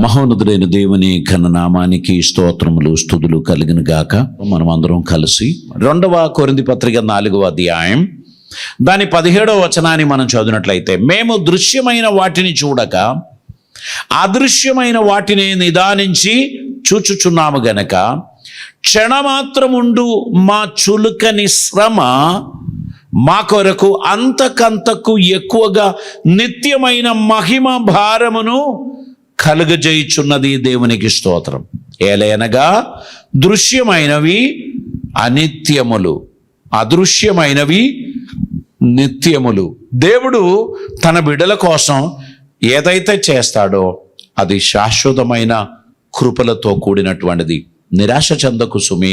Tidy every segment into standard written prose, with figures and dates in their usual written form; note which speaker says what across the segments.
Speaker 1: మహోన్నతుడైన దేవుని ఘననామానికి స్తోత్రములు స్తుతులు కలిగిన గాక. మనం అందరం కలిసి 2వ కొరింథీ పత్రిక 4వ అధ్యాయం దాని 17వ వచనాన్ని మనం చదివినట్లయితే, మేము దృశ్యమైన వాటిని చూడక అదృశ్యమైన వాటిని నిదానించి చూచుచున్నాము గనక క్షణమాత్రముండు మా చులుకని శ్రమ మా కొరకు అంతకంతకు ఎక్కువగా నిత్యమైన మహిమ భారమును కలుగజేయుచున్నది. దేవునికి స్తోత్రం. ఏలయనగా దృశ్యమైనవి అనిత్యములు, అదృశ్యమైనవి నిత్యములు. దేవుడు తన బిడ్డల కోసం ఏదైతే చేస్తాడో అది శాశ్వతమైన కృపలతో కూడినటువంటిది. నిరాశ చెందకు సుమి.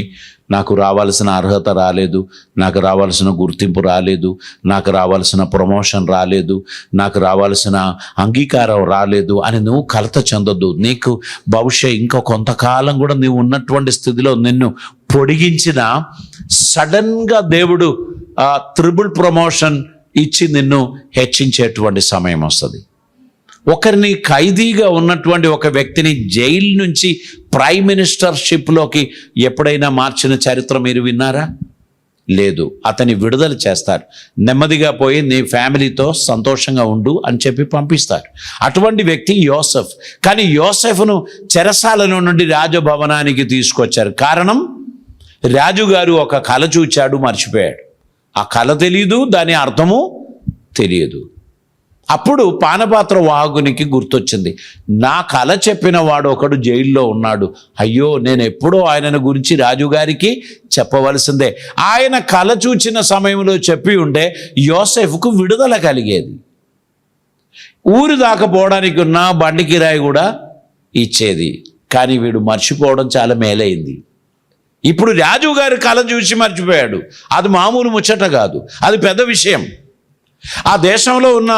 Speaker 1: నాకు రావాల్సిన అర్హత రాలేదు, నాకు రావాల్సిన గుర్తింపు రాలేదు, నాకు రావాల్సిన ప్రమోషన్ రాలేదు, నాకు రావాల్సిన అంగీకారం రాలేదు అని నువ్వు కలత చెందొద్దు. నీకు బహుశా ఇంకా కొంతకాలం కూడా నీవు ఉన్నటువంటి స్థితిలో నిన్ను పొడిగించిన సడన్గా దేవుడు త్రిబుల్ ప్రమోషన్ ఇచ్చి నిన్ను హెచ్చించేటువంటి సమయం వస్తుంది. ఒకరిని ఖైదీగా ఉన్నటువంటి ఒక వ్యక్తిని జైలు నుంచి ప్రైమ్ మినిస్టర్షిప్లోకి ఎప్పుడైనా మార్చిన చరిత్ర మీరు విన్నారా? లేదు. అతని విడుదల చేస్తారు. నెమ్మదిగా పోయి నీ ఫ్యామిలీతో సంతోషంగా ఉండు అని చెప్పి పంపిస్తారు. అటువంటి వ్యక్తి యోసెఫ్. కానీ యోసెఫ్ను చెరసాలలో నుండి రాజభవనానికి తీసుకొచ్చారు. కారణం, రాజుగారు ఒక కళ చూచాడు, మర్చిపోయాడు. ఆ కళ తెలియదు, దాని అర్థము తెలియదు. అప్పుడు పానపాత్ర వాహకునికి గుర్తొచ్చింది, నా కళ చెప్పిన వాడు ఒకడు జైల్లో ఉన్నాడు. అయ్యో, నేను ఎప్పుడో ఆయనను గురించి రాజుగారికి చెప్పవలసిందే. ఆయన కళ చూచిన సమయంలో చెప్పి ఉంటే యోసెఫ్కు విడుదల కలిగేది. ఊరు దాకా పోవడానికి ఉన్న బండి కిరాయి కూడా ఇచ్చేది. కానీ వీడు మర్చిపోవడం చాలా మేలైంది. ఇప్పుడు రాజుగారి కళ చూసి మర్చిపోయాడు. అది మామూలు ముచ్చట కాదు, అది పెద్ద విషయం. ఆ దేశంలో ఉన్న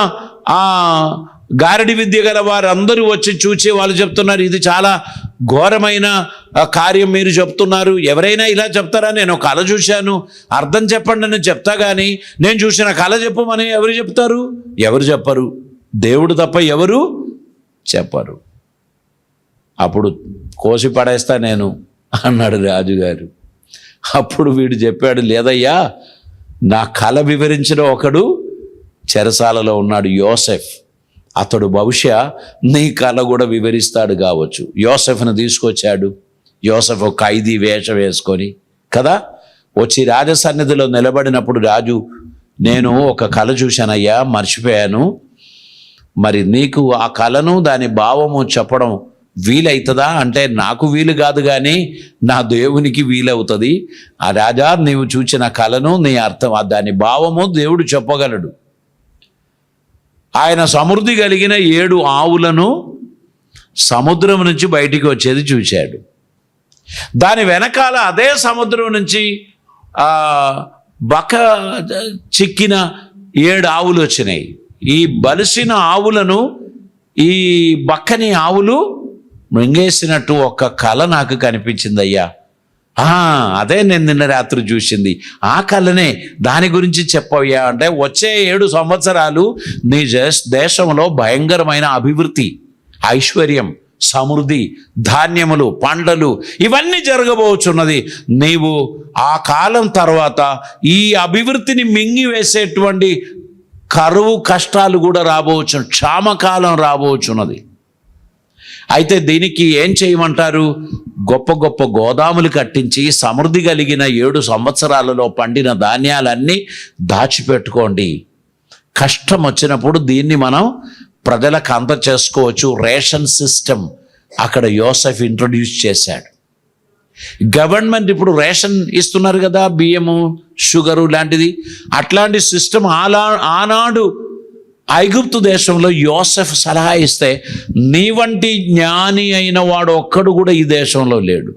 Speaker 1: గారడి విద్య గల వారందరూ వచ్చి చూచి వాళ్ళు చెప్తున్నారు, ఇది చాలా ఘోరమైన కార్యం మీరు చెప్తున్నారు. ఎవరైనా ఇలా చెప్తారా? నేను ఒక కళ చూశాను, అర్థం చెప్పండి అని చెప్తా, కానీ నేను చూసిన కళ చెప్పమని ఎవరు చెప్తారు? ఎవరు చెప్పరు? దేవుడు తప్ప ఎవరు చెప్పరు. అప్పుడు కోసి పడేస్తా నేను అన్నాడు రాజుగారు. అప్పుడు వీడు చెప్పాడు, లేదయ్యా, నా కళ వివరించిన ఒకడు చెరసాలలో ఉన్నాడు, యోసెఫ్. అతడు బహుశా నీ కళ కూడా వివరిస్తాడు కావచ్చు. యోసెఫ్ను తీసుకొచ్చాడు. యోసెఫ్ ఒక ఖైదీ వేషం వేసుకొని కదా వచ్చి రాజసన్నిధిలో నిలబడినప్పుడు, రాజు, నేను ఒక కళ చూశానయ్యా, మర్చిపోయాను. మరి నీకు ఆ కళను దాని భావము చెప్పడం వీలవుతుందా అంటే, నాకు వీలు కాదు కానీ నా దేవునికి వీలవుతుంది. ఆ రాజా, నీవు చూచిన కళను నీ అర్థం దాని భావము దేవుడు చెప్పగలడు. ఆయన సమృద్ధి కలిగిన 7 ఆవులను సముద్రం నుంచి బయటికి వచ్చేది చూశాడు. దాని వెనకాల అదే సముద్రం నుంచి బక్క చిక్కిన 7 ఆవులు వచ్చినాయి. ఈ బలిసిన ఆవులను ఈ బక్కని ఆవులు మృంగేసినట్టు ఒక కళ నాకు కనిపించిందయ్యా. అదే నేను నిన్న రాత్రి చూసింది, ఆ కళనే, దాని గురించి చెప్పయ్యా అంటే, వచ్చే 7 సంవత్సరాలు నీ దేశంలో భయంకరమైన అభివృద్ధి, ఐశ్వర్యం, సమృద్ధి, ధాన్యములు, పంటలు ఇవన్నీ జరగబోచున్నది. నీవు ఆ కాలం తర్వాత ఈ అభివృద్ధిని మింగివేసేటువంటి కరువు కష్టాలు కూడా రాబోవచ్చు, క్షామకాలం రాబోచున్నది. అయితే దీనికి ఏం చేయమంటారు? గొప్ప గొప్ప గోదాములు కట్టించి సమృద్ధి కలిగిన 7 సంవత్సరాలలో పండిన ధాన్యాలన్నీ దాచిపెట్టుకోండి. కష్టం వచ్చినప్పుడు దీన్ని మనం ప్రజలకు అందచేసుకోవచ్చు. రేషన్ సిస్టమ్ అక్కడ యోసెఫ్ ఇంట్రొడ్యూస్ చేశాడు. గవర్నమెంట్ ఇప్పుడు రేషన్ ఇస్తున్నారు కదా, బియ్యము, షుగరు లాంటిది. అట్లాంటి సిస్టమ్ ఆనాడు ఐగుప్తు దేశంలో యోసెఫ్ సలహా ఇస్తే, నీ వంటి జ్ఞాని అయిన వాడు ఒక్కడు కూడా ఈ దేశంలో లేడు.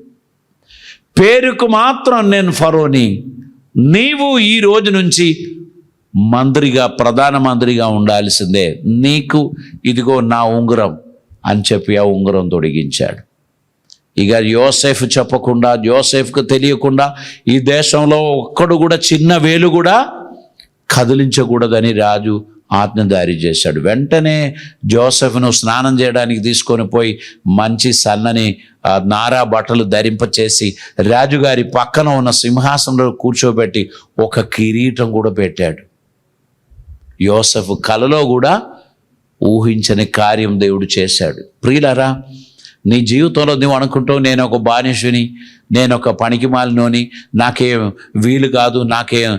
Speaker 1: పేరుకు మాత్రం నేను ఫరోని, నీవు ఈ రోజు నుంచి మంత్రిగా, ప్రధానమంత్రిగా ఉండాల్సిందే. నీకు ఇదిగో నా ఉంగరం అని చెప్పి ఆ ఉంగరం తొడిగించాడు. ఇక యోసెఫ్ చెప్పకుండా, యోసెఫ్కు తెలియకుండా ఈ దేశంలో ఒక్కడు కూడా చిన్న వేలు కూడా కదిలించకూడదని రాజు ఆజ్ఞ జారీ చేశాడు. వెంటనే జోసెఫ్ను స్నానం చేయడానికి తీసుకొని పోయి మంచి సన్నని నారా బట్టలు ధరింపచేసి రాజుగారి పక్కన ఉన్న సింహాసనంలో కూర్చోబెట్టి ఒక కిరీటం కూడా పెట్టాడు. యోసేపు కలలో కూడా ఊహించని కార్యం దేవుడు చేశాడు. ప్రియులారా, నీ జీవితంలో నువ్వు అనుకుంటావు, నేను ఒక బానిసుని, నేను ఒక పనికిమాలినోని, నాకేం వీలు కాదు, నాకేం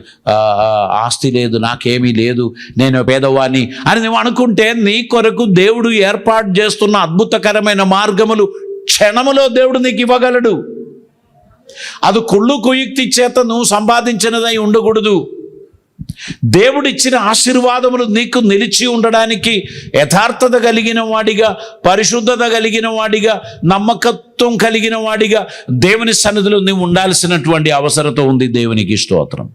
Speaker 1: ఆస్తి లేదు, నాకేమీ లేదు, నేను పేదవాణ్ణి అని నువ్వు అనుకుంటే నీ కొరకు దేవుడు ఏర్పాటు చేస్తున్న అద్భుతకరమైన మార్గములు క్షణములో దేవుడు నీకు ఇవ్వగలడు. అది కుళ్ళు కుయుక్తి చేత నువ్వు సంపాదించినదై ఉండకూడదు. దేవుడిచ్చిన ఆశీర్వాదములు నీకు నిలిచి ఉండడానికి యథార్థత కలిగిన వాడిగా, పరిశుద్ధత కలిగిన వాడిగా, నమ్మకత్వం కలిగిన వాడిగా దేవుని సన్నిధిలో నీవు ఉండాల్సినటువంటి అవసరత ఉంది. దేవునికి స్తోత్రం.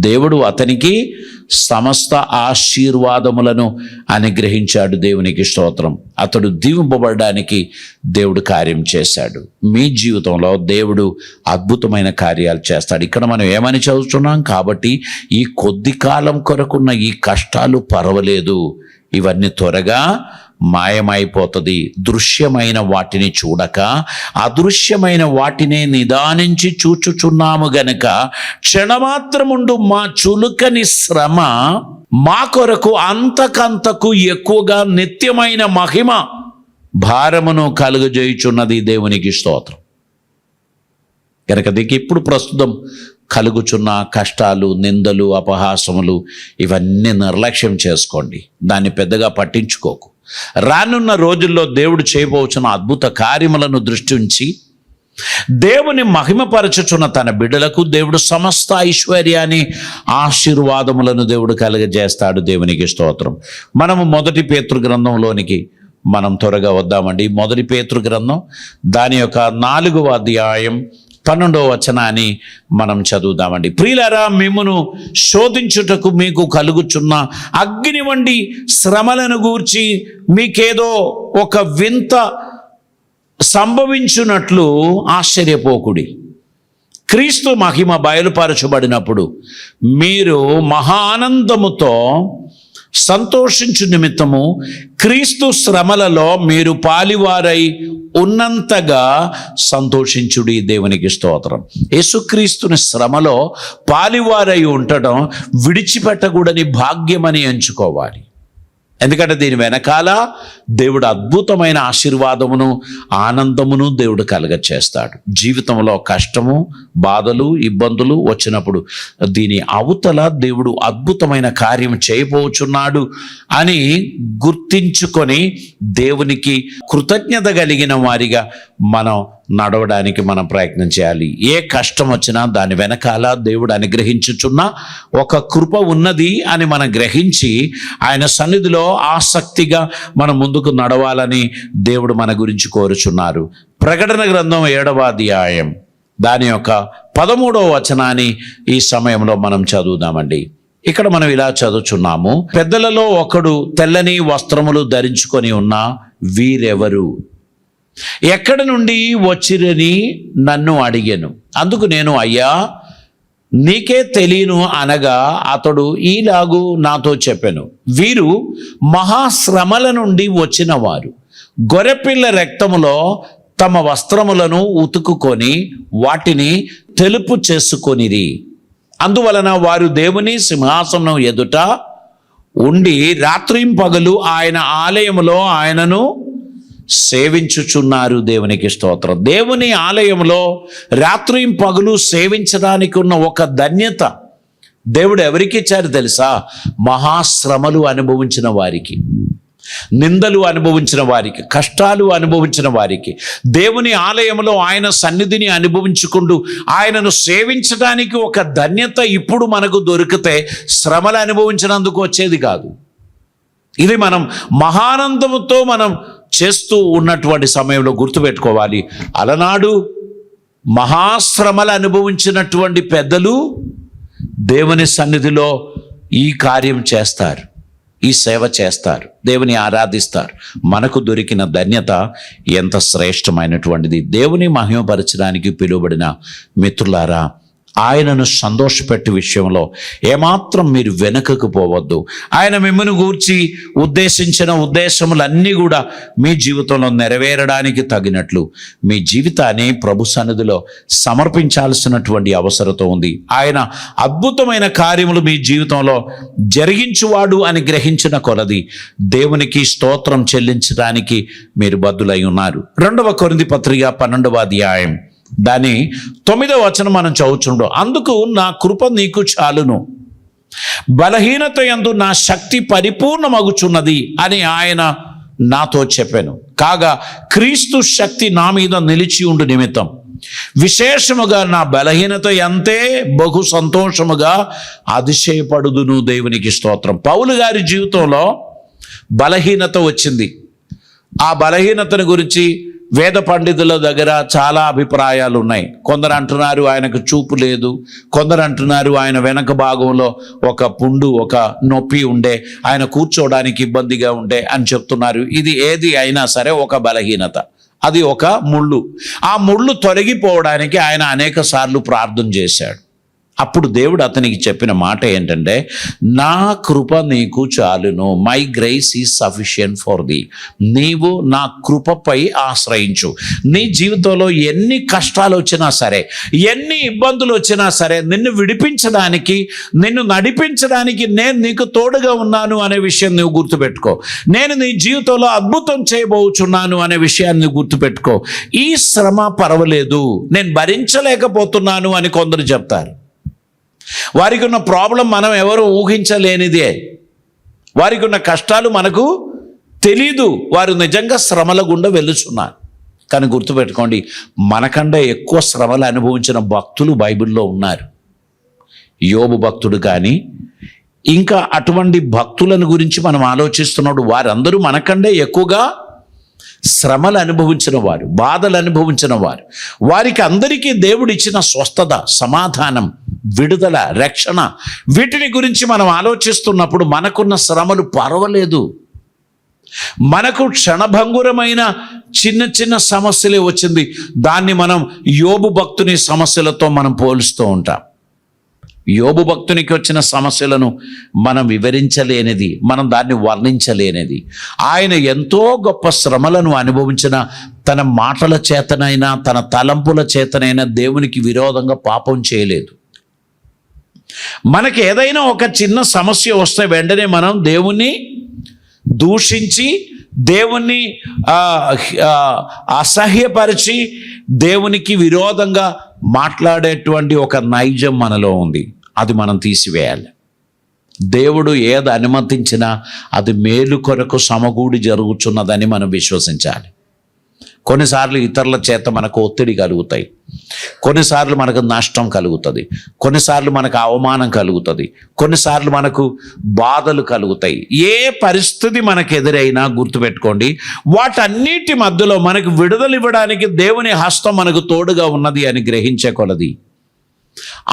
Speaker 1: దేవుడు అతనికి సమస్త ఆశీర్వాదములను అనుగ్రహించాడు. దేవునికి స్తోత్రం. అతడు దీవింపబడడానికి దేవుడు కార్యం చేశాడు. మీ జీవితంలో దేవుడు అద్భుతమైన కార్యాలు చేస్తాడు. ఇక్కడ మనం ఏమని చదువుతున్నాం? కాబట్టి ఈ కొద్ది కాలం కొరకున్న ఈ కష్టాలు పర్వాలేదు, ఇవన్నీ త్వరగా మాయమైపోతుంది. దృశ్యమైన వాటిని చూడక అదృశ్యమైన వాటినే నిదానించి చూచుచున్నాము గనుక క్షణమాత్రముండు మా చులుకని శ్రమ మా కొరకు అంతకంతకు ఎక్కువగా నిత్యమైన మహిమ భారమును కలుగజేయుచున్నది. దేవునికి స్తోత్రం. కనుక దీనికి ఇప్పుడు ప్రస్తుతం కలుగుచున్న కష్టాలు, నిందలు, అపహాసములు ఇవన్నీ నిర్లక్ష్యం చేసుకోండి. దాన్ని పెద్దగా పట్టించుకోకు. రానున్న రోజుల్లో దేవుడు చేయబోచున్న అద్భుత కార్యములను దృష్టి ఉంచి దేవుని మహిమపరచుచున్న తన బిడ్డలకు దేవుడు సమస్త ఐశ్వర్యాన్ని, ఆశీర్వాదములను దేవుడు కలుగజేస్తాడు. దేవునికి స్తోత్రం. మనము 1 పేతురు గ్రంథంలోనికి మనం త్వరగా వద్దామండి. 1 పేతురు గ్రంథం దాని యొక్క 4వ అధ్యాయం 12వ వచనాన్ని మనం చదువుదామండి. ప్రియులారా, మిమ్మును శోధించుటకు మీకు కలుగుచున్న అగ్ని వంటి శ్రమలను గూర్చి మీకేదో ఒక వింత సంభవించున్నట్లు ఆశ్చర్యపోకుడి. క్రీస్తు మహిమ బయలుపరచబడినప్పుడు మీరు మహా ఆనందముతో సంతోషించు నిమిత్తము క్రీస్తు శ్రమలలో మీరు పాలివారై ఉన్నంతగా సంతోషించుడి. దేవునికి స్తోత్రం. యేసుక్రీస్తుని శ్రమలో పాలివారై ఉండటం విడిచిపెట్టకూడని భాగ్యమని ఎంచుకోవాలి. ఎందుకంటే దీని వెనకాల దేవుడు అద్భుతమైన ఆశీర్వాదమును, ఆనందమును దేవుడు కలుగచేస్తాడు. జీవితంలో కష్టము, బాధలు, ఇబ్బందులు వచ్చినప్పుడు దీని అవతల దేవుడు అద్భుతమైన కార్యం చేయబోచున్నాడు అని గుర్తించుకొని దేవునికి కృతజ్ఞత కలిగిన వారిగా మనం నడవడానికి మనం ప్రయత్నం చేయాలి. ఏ కష్టం వచ్చినా దాని వెనకాల దేవుడు అనుగ్రహించుచున్న ఒక కృప ఉన్నది అని మనం గ్రహించి ఆయన సన్నిధిలో ఆసక్తిగా మనం ముందుకు నడవాలని దేవుడు మన గురించి కోరుచున్నారు. ప్రకటన గ్రంథం 7వ అధ్యాయం దాని యొక్క 13వ వచనాన్ని ఈ సమయంలో మనం చదువుదామండి. ఇక్కడ మనం ఇలా చదువుచున్నాము. పెద్దలలో ఒకడు తెల్లని వస్త్రములు ధరించుకొని ఉన్న వీరెవరు, ఎక్కడి నుండి వచ్చిరని నన్ను అడిగాను. అందుకు నేను, అయ్యా నీకే తెలియను అనగా అతడు ఈలాగు నాతో చెప్పెను, వీరు మహాశ్రమల నుండి వచ్చిన వారు గొర్రెపిల్ల రక్తములో తమ వస్త్రములను ఉతుకుకొని వాటిని తెలుపు చేసుకొనిరి. అందువలన వారు దేవుని సింహాసనం ఎదుట ఉండి రాత్రింపగలు ఆయన ఆలయములో ఆయనను సేవించుచున్నారు. దేవునికి స్తోత్రం. దేవుని ఆలయంలో రాత్రింపగలు సేవించడానికి ఉన్న ఒక ధన్యత దేవుడు ఎవరికి ఇచ్చారు తెలుసా? మహాశ్రమలు అనుభవించిన వారికి, నిందలు అనుభవించిన వారికి, కష్టాలు అనుభవించిన వారికి, దేవుని ఆలయంలో ఆయన సన్నిధిని అనుభవించుకుంటూ ఆయనను సేవించడానికి ఒక ధన్యత ఇప్పుడు మనకు దొరికితే శ్రమలు అనుభవించినందుకు వచ్చేది కాదు. ఇది మనం మహానందముతో మనం చేస్తూ ఉన్నటువంటి సమయంలో గుర్తుపెట్టుకోవాలి. అలనాడు మహాశ్రమలు అనుభవించినటువంటి పెద్దలు దేవుని సన్నిధిలో ఈ కార్యం చేస్తారు, ఈ సేవ చేస్తారు, దేవుని ఆరాధిస్తారు. మనకు దొరికిన ధన్యత ఎంత శ్రేష్టమైనటువంటిది. దేవుని మహిమపరచడానికి పిలువబడిన మిత్రులారా, ఆయనను సంతోషపెట్టే విషయంలో ఏమాత్రం మీరు వెనుకకు పోవద్దు. ఆయన మిమ్మల్ని గూర్చి ఉద్దేశించిన ఉద్దేశములన్నీ కూడా మీ జీవితంలో నెరవేరడానికి తగినట్లు మీ జీవితాన్ని ప్రభు సన్నిధిలో సమర్పించాల్సినటువంటి అవసరత ఉంది. ఆయన అద్భుతమైన కార్యములు మీ జీవితంలో జరిగించువాడు అని గ్రహించిన కొలది దేవునికి స్తోత్రం చెల్లించడానికి మీరు బద్దులై ఉన్నారు. 2 కొరింథీ పత్రిక 12వ అధ్యాయం దాని 9వ వచనం మనం చదువుచుండం. అందుకు నా కృప నీకు చాలును, బలహీనత యందు నా శక్తి పరిపూర్ణమగుచున్నది అని ఆయన నాతో చెప్పాను. కాగా క్రీస్తు శక్తి నా మీద నిలిచి ఉండు నిమిత్తం విశేషముగా నా బలహీనత ఎంతే బహు సంతోషముగా అతిశయపడుదును. దేవునికి స్తోత్రం. పౌలు గారి జీవితంలో బలహీనత వచ్చింది. ఆ బలహీనతను గురించి వేద పండితుల దగ్గర చాలా అభిప్రాయాలు ఉన్నాయి. కొందరు అంటున్నారు ఆయనకు చూపు లేదు, కొందరు అంటున్నారు ఆయన వెనక భాగంలో ఒక పుండు, ఒక నొప్పి ఉండే, ఆయన కూర్చోవడానికి ఇబ్బందిగా ఉండే అని చెప్తున్నారు. ఇది ఏది అయినా సరే ఒక బలహీనత, అది ఒక ముళ్ళు. ఆ ముళ్ళు తొలగిపోవడానికి ఆయన అనేక సార్లు ప్రార్థన చేశాడు. అప్పుడు దేవుడు అతనికి చెప్పిన మాట ఏంటంటే, నా కృప నీకు చాలును, my grace is sufficient for thee. నీవు నా కృపపై ఆశ్రయించు. నీ జీవితంలో ఎన్ని కష్టాలు వచ్చినా సరే, ఎన్ని ఇబ్బందులు వచ్చినా సరే, నిన్ను విడిపించడానికి, నిన్ను నడిపించడానికి నేను నీకు తోడుగా ఉన్నాను అనే విషయం నువ్వు గుర్తుపెట్టుకో. నేను నీ జీవితంలో అద్భుతం చేయబోచున్నాను అనే విషయాన్ని నువ్వు గుర్తుపెట్టుకో. ఈ శ్రమ పర్వాలేదు, నేను భరించలేకపోతున్నాను అని కొందరు చెప్తారు. వారికి ఉన్న ప్రాబ్లం మనం ఎవరు ఊహించలేనిదే. వారికి ఉన్న కష్టాలు మనకు తెలీదు. వారు నిజంగా శ్రమల గుండా వెళ్తున్నారు. కానీ గుర్తుపెట్టుకోండి, మనకంటే ఎక్కువ శ్రమలు అనుభవించిన భక్తులు బైబిల్లో ఉన్నారు. యోబు భక్తుడు కానీ ఇంకా అటువంటి భక్తులను గురించి మనం ఆలోచిస్తున్నాడు. వారందరూ మనకంటే ఎక్కువగా శ్రమలు అనుభవించిన వారు, బాధలు అనుభవించిన వారు. వారికి అందరికీ దేవుడు ఇచ్చిన స్వస్థత, సమాధానం, విడుదల, రక్షణ, వీటిని గురించి మనం ఆలోచిస్తున్నప్పుడు మనకున్న శ్రమలు పర్వాలేదు. మనకు క్షణభంగురమైన చిన్న చిన్న సమస్యలే వచ్చింది. దాన్ని మనం యోబు భక్తుని సమస్యలతో మనం పోలుస్తూ ఉంటాం. యోబు భక్తునికి వచ్చిన సమస్యలను మనం వివరించలేనిది, మనం దాన్ని వర్ణించలేనిది. ఆయన ఎంతో గొప్ప శ్రమలను అనుభవించిన తన మాటల చేతనైనా తన తలంపుల చేతనైనా దేవునికి విరోధంగా పాపం చేయలేదు. మనకి ఏదైనా ఒక చిన్న సమస్య వస్తే వెంటనే మనం దేవుణ్ణి దూషించి, దేవుణ్ణి అసహ్యపరిచి, దేవునికి విరోధంగా మాట్లాడేటువంటి ఒక నైజం మనలో ఉంది. అది మనం తీసివేయాలి. దేవుడు ఏది అనుమతించినా అది మేలు కొరకు సమకూడి జరుగుతున్నదని మనం విశ్వసించాలి. కొన్నిసార్లు ఇతరుల చేత మనకు ఒత్తిడి కలుగుతాయి, కొన్నిసార్లు మనకు నష్టం కలుగుతుంది, కొన్నిసార్లు మనకు అవమానం కలుగుతుంది, కొన్నిసార్లు మనకు బాధలు కలుగుతాయి. ఏ పరిస్థితి మనకు ఎదురైనా గుర్తుపెట్టుకోండి, వాటన్నిటి మధ్యలో మనకు విడుదల ఇవ్వడానికి దేవుని హస్తం మనకు తోడుగా ఉన్నది అని గ్రహించే కొలది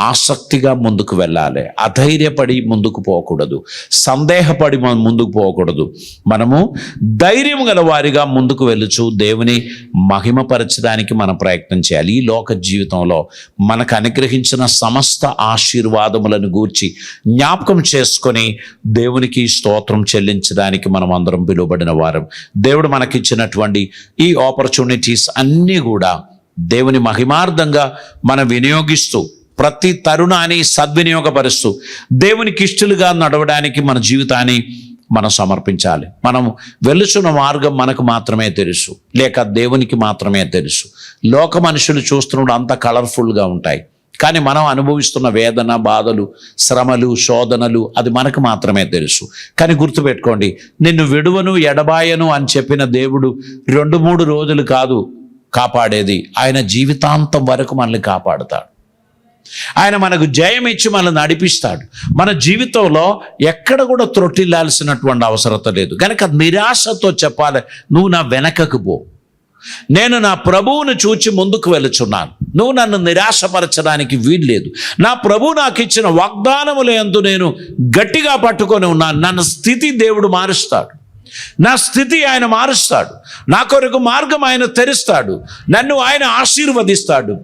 Speaker 1: ఆసక్తిగా ముందుకు వెళ్ళాలి. అధైర్యపడి ముందుకు పోకూడదు, సందేహపడి మనం ముందుకు పోకూడదు. మనము ధైర్యం గల వారిగా ముందుకు వెళ్ళుచు దేవుని మహిమపరచడానికి మనం ప్రయత్నం చేయాలి. ఈ లోక జీవితంలో మనకు అనుగ్రహించిన సమస్త ఆశీర్వాదములను గూర్చి జ్ఞాపకం చేసుకొని దేవునికి స్తోత్రం చెల్లించడానికి మనం అందరం పిలువబడిన వారం. దేవుడు మనకిచ్చినటువంటి ఈ ఆపర్చునిటీస్ అన్నీ కూడా దేవుని మహిమార్థంగా మనం వినియోగిస్తూ, ప్రతి తరుణాన్ని సద్వినియోగపరుస్తూ దేవునికి ఇష్టలుగా నడవడానికి మన జీవితాన్ని మనం సమర్పించాలి. మనం వెలుచున్న మార్గం మనకు మాత్రమే తెలుసు, లేక దేవునికి మాత్రమే తెలుసు. లోక మనుషులు చూస్తున్నప్పుడు అంత కలర్ఫుల్గా ఉంటాయి, కానీ మనం అనుభవిస్తున్న వేదన, బాధలు, శ్రమలు, శోధనలు అది మనకు మాత్రమే తెలుసు. కానీ గుర్తుపెట్టుకోండి, నిన్ను విడువను ఎడబాయను అని చెప్పిన దేవుడు 2-3 రోజులు కాదు కాపాడేది, ఆయన జీవితాంతం వరకు మనల్ని కాపాడుతాడు. ఆయన మనకు జయం ఇచ్చి మనల్ని నడిపిస్తాడు. మన జీవితంలో ఎక్కడ కూడా త్రొట్టిల్లాల్సినటువంటి అవసరత లేదు. కనుక నిరాశతో చెప్పాలి, నువ్వు నా వెనకకు పో, నేను నా ప్రభువును చూచి ముందుకు వెళుచున్నాను, నువ్వు నన్ను నిరాశపరచడానికి వీల్లేదు. నా ప్రభు నాకు ఇచ్చిన వాగ్దానముల యందు నేను గట్టిగా పట్టుకొని ఉన్నాను. నన్ను స్థితి దేవుడు మారుస్తాడు. నా స్థితి ఆయన మారుస్తాడు, నా కొరకు మార్గం ఆయన తెరుస్తాడు, నన్ను ఆయన ఆశీర్వదిస్తాడు,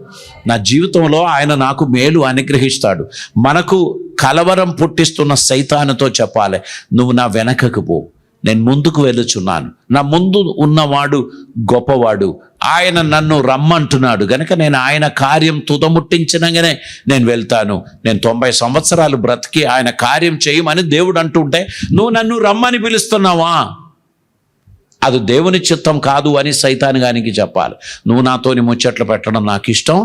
Speaker 1: నా జీవితంలో ఆయన నాకు మేలు అనుగ్రహిస్తాడు. మనకు కలవరం పుట్టిస్తున్న సైతానుతో చెప్పాలి, నువ్వు నా వెనకకు పో, నేను ముందుకు వెళుచున్నాను, నా ముందు ఉన్నవాడు గొప్పవాడు, ఆయన నన్ను రమ్మంటున్నాడు గనక నేను ఆయన కార్యం తుదముట్టించినగానే నేను వెళ్తాను. నేను 90 సంవత్సరాలు బ్రతికి ఆయన కార్యం చేయమని దేవుడు అంటుంటే నువ్వు నన్ను రమ్మని పిలుస్తున్నావా? అది దేవుని చిత్తం కాదు అని సైతాను గానికి చెప్పాలి. నువ్వు నాతోని ముచ్చట్లు పెట్టడం నాకు ఇష్టం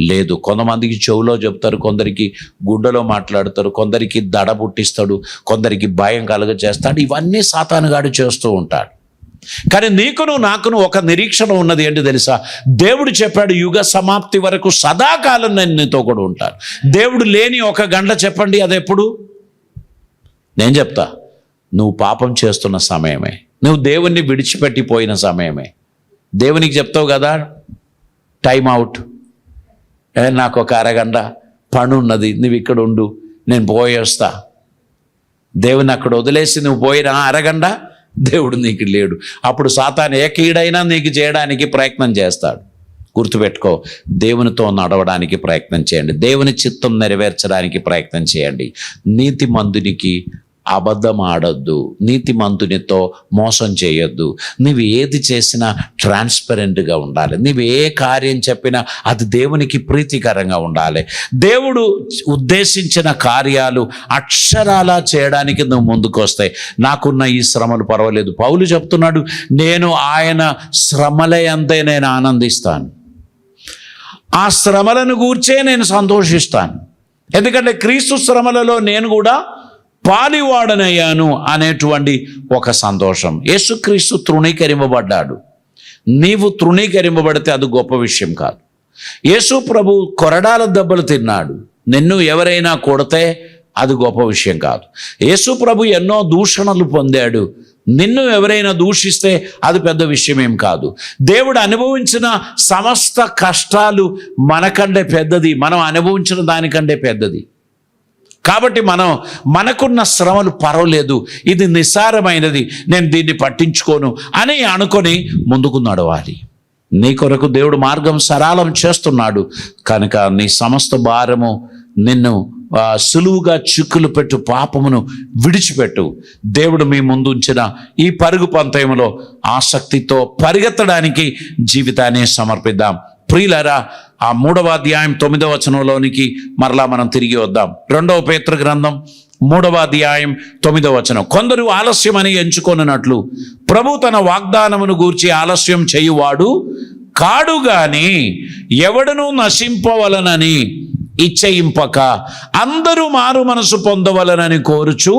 Speaker 1: లేదు. కొంతమందికి చెవులో చెప్తారు, కొందరికి గుడ్డలో మాట్లాడతారు, కొందరికి దడ పుట్టిస్తాడు, కొందరికి భయం కలుగజేస్తాడు. ఇవన్నీ సాతానుగాడు చేస్తూ ఉంటాడు. కానీ నీకును నాకును ఒక నిరీక్షణ ఉన్నది. ఏంటి తెలుసా? దేవుడు చెప్పాడు, యుగ సమాప్తి వరకు సదాకాలం నేను నీతో కూడా ఉంటాను. దేవుడు లేని ఒక గంట చెప్పండి, అది ఎప్పుడు? నేను చెప్తా, నువ్వు పాపం చేస్తున్న సమయమే, నువ్వు దేవుణ్ణి విడిచిపెట్టిపోయిన సమయమే. దేవునికి చెప్తావు కదా, టైం అవుట్, నాకు ఒక అరగంట పని ఉన్నది, నువ్వు ఇక్కడ ఉండు, నేను పోయేస్తా. దేవుని అక్కడ వదిలేసి నువ్వు పోయిన అరగంట దేవుడు నీకు లేడు. అప్పుడు సాతాను ఏ కీడైనా నీకు చేయడానికి ప్రయత్నం చేస్తాడు. గుర్తుపెట్టుకో, దేవునితో నడవడానికి ప్రయత్నం చేయండి, దేవుని చిత్తం నెరవేర్చడానికి ప్రయత్నం చేయండి. నీతిమంతునికి అబద్ధం ఆడొద్దు, నీతిమంతునితో మోసం చేయొద్దు. నువ్వు ఏది చేసినా ట్రాన్స్పరెంట్గా ఉండాలి. నువ్వు ఏ కార్యం చెప్పినా అది దేవునికి ప్రీతికరంగా ఉండాలి. దేవుడు ఉద్దేశించిన కార్యాలు అక్షరాలా చేయడానికి నువ్వు ముందుకు వస్తాయి. నాకున్న ఈ శ్రమలు పర్వాలేదు. పౌలు చెప్తున్నాడు, నేను ఆయన శ్రమల యందే నేను ఆనందిస్తాను, ఆ శ్రమలను గూర్చే నేను సంతోషిస్తాను. ఎందుకంటే క్రీస్తు శ్రమలలో నేను కూడా పాలివాడనయ్యాను అనేటువంటి ఒక సంతోషం. యేసుక్రీస్తు తృణీకరింపబడ్డాడు. నీవు తృణీకరింపబడితే అది గొప్ప విషయం కాదు. యేసు ప్రభు కొరడాల దెబ్బలు తిన్నాడు. నిన్ను ఎవరైనా కొడితే అది గొప్ప విషయం కాదు. యేసు ప్రభు ఎన్నో దూషణలు పొందాడు. నిన్ను ఎవరైనా దూషిస్తే అది పెద్ద విషయం ఏం కాదు. దేవుడు అనుభవించిన సమస్త కష్టాలు మనకంటే పెద్దది, మనం అనుభవించిన దానికంటే పెద్దది. కాబట్టి మనకున్న శ్రమలు పర్వాలేదు, ఇది నిస్సారమైనది, నేను దీన్ని పట్టించుకోను అని అనుకొని ముందుకు నడవాలి. నీ కొరకు దేవుడు మార్గం సరళం చేస్తున్నాడు కనుక నీ సమస్త భారము నిన్ను సులువుగా చిక్కులు పెట్టు పాపమును విడిచిపెట్టు. దేవుడు మీ ముందు ఉంచిన ఈ పరుగు పంతయంలో ఆసక్తితో పరిగెత్తడానికి జీవితాన్ని సమర్పిద్దాం. ప్రియులారా, ఆ 3వ అధ్యాయం 9వ వచనంలోనికి మరలా మనం తిరిగి వద్దాం. 2వ పేతురు గ్రంథం 3వ అధ్యాయం 9వ వచనం. కొందరు ఆలస్యమని ఎంచుకొనున్నట్లు ప్రభు తన వాగ్దానమును గూర్చి ఆలస్యం చేయువాడు కాడు గాని ఎవడను నశింపవలనని ఇచ్చయింపక అందరూ మారు మనసు పొందవలనని కోరుచు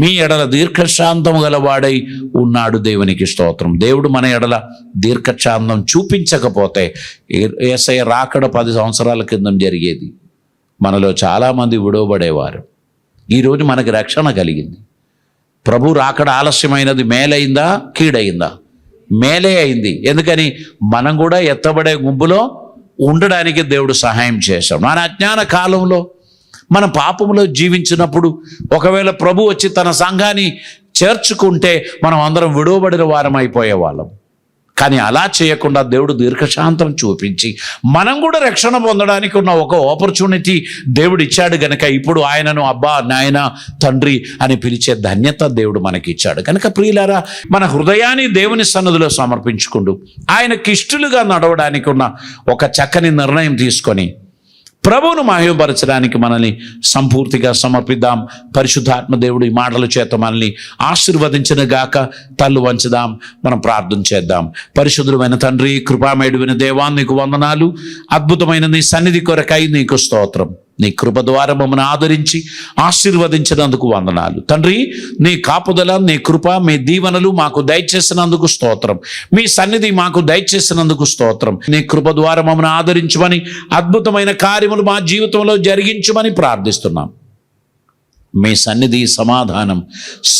Speaker 1: మీ ఎడల దీర్ఘశాంతం గలవాడై ఉన్నాడు. దేవునికి స్తోత్రం. దేవుడు మన ఎడల దీర్ఘశాంతం చూపించకపోతే యేసయ్య రాకడ 10 సంవత్సరాల కింద జరిగేది. మనలో చాలామంది విడవబడేవారు. ఈరోజు మనకి రక్షణ కలిగింది. ప్రభు రాకడ ఆలస్యమైనది మేలైందా కీడైందా? మేలే అయింది. ఎందుకని? మనం కూడా ఎత్తబడే గుంపులో ఉండడానికి దేవుడు సహాయం చేశాడు. మన అజ్ఞాన కాలంలో మన పాపంలో జీవించినప్పుడు ఒకవేళ ప్రభు వచ్చి తన సంఘాన్ని చేర్చుకుంటే మనం అందరం విడువబడిన వారం అయిపోయేవాళ్ళం. కానీ అలా చేయకుండా దేవుడు దీర్ఘశాంతం చూపించి మనం కూడా రక్షణ పొందడానికి ఉన్న ఒక ఆపర్చునిటీ దేవుడు ఇచ్చాడు గనక ఇప్పుడు ఆయనను అబ్బా, నాయన, తండ్రి అని పిలిచే ధన్యత దేవుడు మనకి ఇచ్చాడు. కనుక ప్రియులారా, మన హృదయాన్ని దేవుని సన్నిధిలో సమర్పించుకుంటూ ఆయనకి ఇష్టలుగా నడవడానికి ఉన్న ఒక చక్కని నిర్ణయం తీసుకొని ప్రభువును మహిమపరచడానికి మనల్ని సంపూర్తిగా సమర్పిద్దాం. పరిశుద్ధాత్మ దేవుడు ఈ మాటల చేత మనల్ని ఆశీర్వదించిన గాక. తల్లు వంచుదాం, మనం ప్రార్థన చేద్దాం. పరిశుద్ధుడైన తండ్రి, కృపామయుడైన దేవా, నీకు వందనాలు. అద్భుతమైన నీ సన్నిధి కొరకై నీకు స్తోత్రం. నీ కృప ద్వారా మమ్మల్ని ఆదరించి ఆశీర్వదించినందుకు వందనాలు తండ్రి. నీ కాపుదల, నీ కృప, మీ దీవెనలు మాకు దయచేసినందుకు స్తోత్రం. మీ సన్నిధి మాకు దయచేసినందుకు స్తోత్రం. నీ కృప ద్వారా మమ్మల్ని ఆదరించమని, అద్భుతమైన కార్యములు మా జీవితంలో జరిగించమని ప్రార్థిస్తున్నాం. మీ సన్నిధి సమాధానం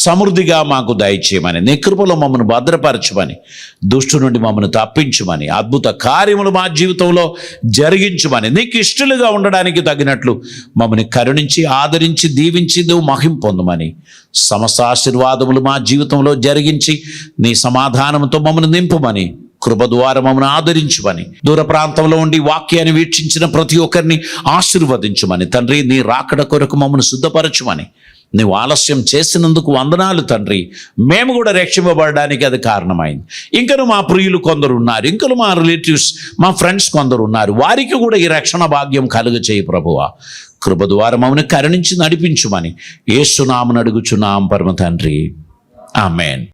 Speaker 1: సమృద్ధిగా మాకు దయచేయమని, నీ కృపలో మమ్మల్ని భద్రపరచమని, దుష్టు నుండి మమ్మల్ని తప్పించమని, అద్భుత కార్యములు మా జీవితంలో జరిగించమని, నీకు ఇష్టలుగా ఉండడానికి తగినట్లు మమ్మల్ని కరుణించి ఆదరించి దీవించి నువ్వు మహిమ పొందమని, సమస్త ఆశీర్వాదములు మా జీవితంలో జరిగించి నీ సమాధానంతో మమ్మల్ని నింపమని, కృప ద్వారా మమ్మల్ని ఆదరించమని, దూర ప్రాంతంలో ఉండి వాక్యాన్ని వీక్షించిన ప్రతి ఒక్కరిని ఆశీర్వదించమని తండ్రి, నీ రాకడ కొరకు మమ్మల్ని శుద్ధపరచమని, నీవు ఆలస్యం చేసినందుకు వందనాలు తండ్రి. మేము కూడా రక్షింపబడడానికి అది కారణమైంది. ఇంకను మా ప్రియులు కొందరు ఉన్నారు, ఇంకను మా రిలేటివ్స్, మా ఫ్రెండ్స్ కొందరు ఉన్నారు, వారికి కూడా ఈ రక్షణ భాగ్యం కలుగచేయి ప్రభువా. కృప ద్వారా మమ్మల్ని కరుణించి నడిపించుమని యేసు నామమున అడుగుచున్నాం పరమ తండ్రి, ఆమేన్.